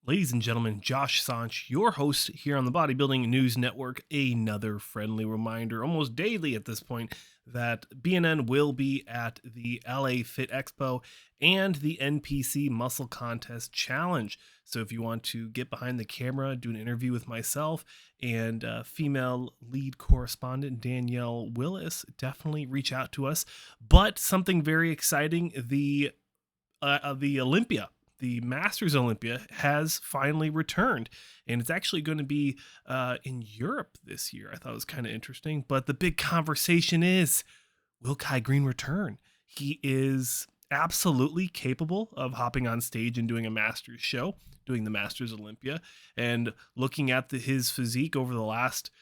Ladies and gentlemen, Josh Sanch, your host here on the Bodybuilding News Network. Another friendly reminder, almost daily at this point, that BNN will be at the LA Fit Expo and the NPC Muscle Contest Challenge. So if you want to get behind the camera, do an interview with myself and female lead correspondent Danielle Willis, definitely reach out to us. But something very exciting, the Olympia. The Masters Olympia has finally returned, and it's actually going to be in Europe this year. I thought it was kind of interesting, but the big conversation is, will Kai Greene return? He is absolutely capable of hopping on stage and doing a Masters show, doing the Masters Olympia, and looking at his physique over the last,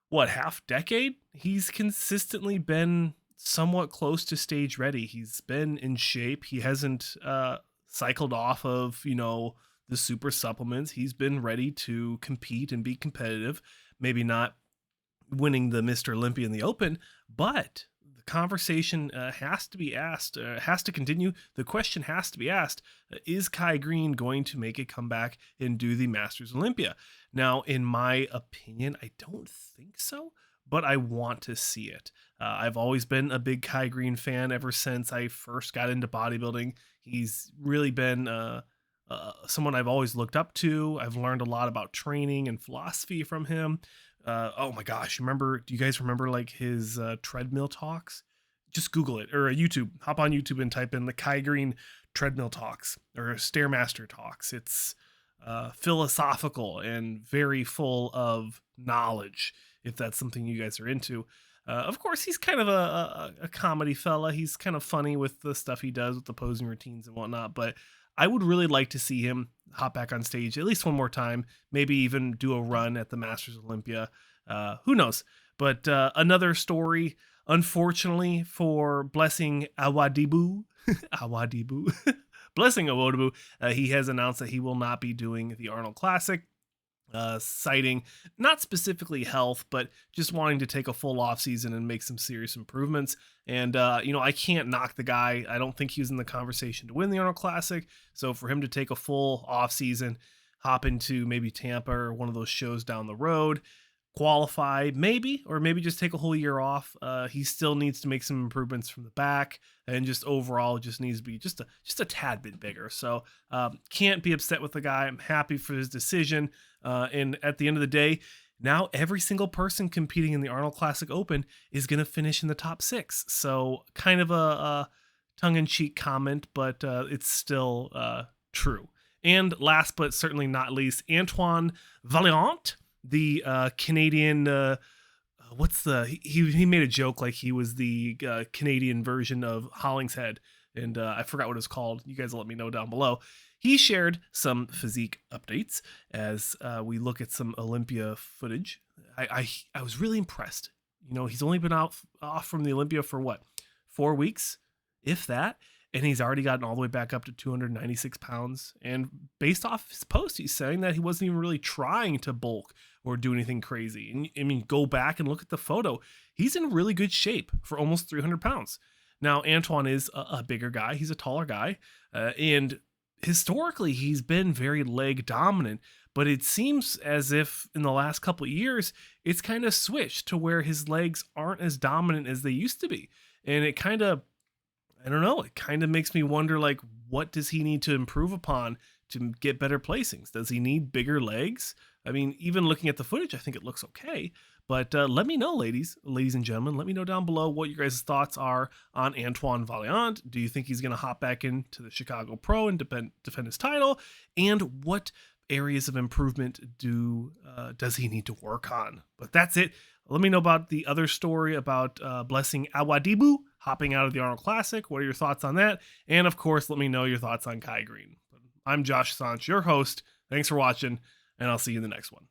half decade, he's consistently been somewhat close to stage ready. He's been in shape. He hasn't cycled off of, the super supplements. He's been ready to compete and be competitive, maybe not winning the Mr. Olympia in the Open, but the conversation has to be asked, has to continue. The question has to be asked, is Kai Greene going to make a comeback and do the Masters Olympia? Now, in my opinion, I don't think so, but I want to see it. I've always been a big Kai Greene fan ever since I first got into bodybuilding. He's really been someone I've always looked up to. I've learned a lot about training and philosophy from him. Oh my gosh, do you guys remember like his treadmill talks? Just Google it, or YouTube. Hop on YouTube and type in the Kai Greene treadmill talks or Stairmaster talks. It's philosophical and very full of knowledge, if that's something you guys are into. Of course, he's kind of a comedy fella. He's kind of funny with the stuff he does with the posing routines and whatnot, but I would really like to see him hop back on stage at least one more time, maybe even do a run at the Masters Olympia. Who knows? But another story, unfortunately, for Blessing Awodibu, Blessing Awodibu, he has announced that he will not be doing the Arnold Classic. Citing not specifically health, but just wanting to take a full off season and make some serious improvements. And, I can't knock the guy. I don't think he was in the conversation to win the Arnold Classic. So for him to take a full off season, hop into maybe Tampa or one of those shows down the road, qualify maybe, or maybe just take a whole year off. He still needs to make some improvements from the back, and just overall just needs to be just a tad bit bigger. So can't be upset with the guy. I'm happy for his decision. And at the end of the day, now every single person competing in the Arnold Classic Open is going to finish in the top 6. So kind of a tongue-in-cheek comment, but it's still true. And last but certainly not least, Antione Vaillant, the Canadian, he made a joke like he was the Canadian version of Hollingshead, and I forgot what it's called. You guys will let me know down below. He shared some physique updates as we look at some Olympia footage. I was really impressed. He's only been off from the Olympia for 4 weeks, if that, and he's already gotten all the way back up to 296 pounds. And based off his post, he's saying that he wasn't even really trying to bulk or do anything crazy. And I mean, go back and look at the photo. He's in really good shape for almost 300 pounds. Now, Antione is a bigger guy. He's a taller guy. And historically, he's been very leg dominant, but it seems as if in the last couple of years, it's kind of switched to where his legs aren't as dominant as they used to be. And it kind of, I don't know, it kind of makes me wonder, like, what does he need to improve upon to get better placings? Does he need bigger legs? I mean, even looking at the footage, I think it looks okay. But let me know, ladies and gentlemen, let me know down below what your guys' thoughts are on Antione Vaillant. Do you think he's going to hop back into the Chicago Pro and defend his title? And what areas of improvement does he need to work on? But that's it. Let me know about the other story about Blessing Awodibu hopping out of the Arnold Classic. What are your thoughts on that? And of course, let me know your thoughts on Kai Greene. I'm Josh Sanch, your host. Thanks for watching, and I'll see you in the next one.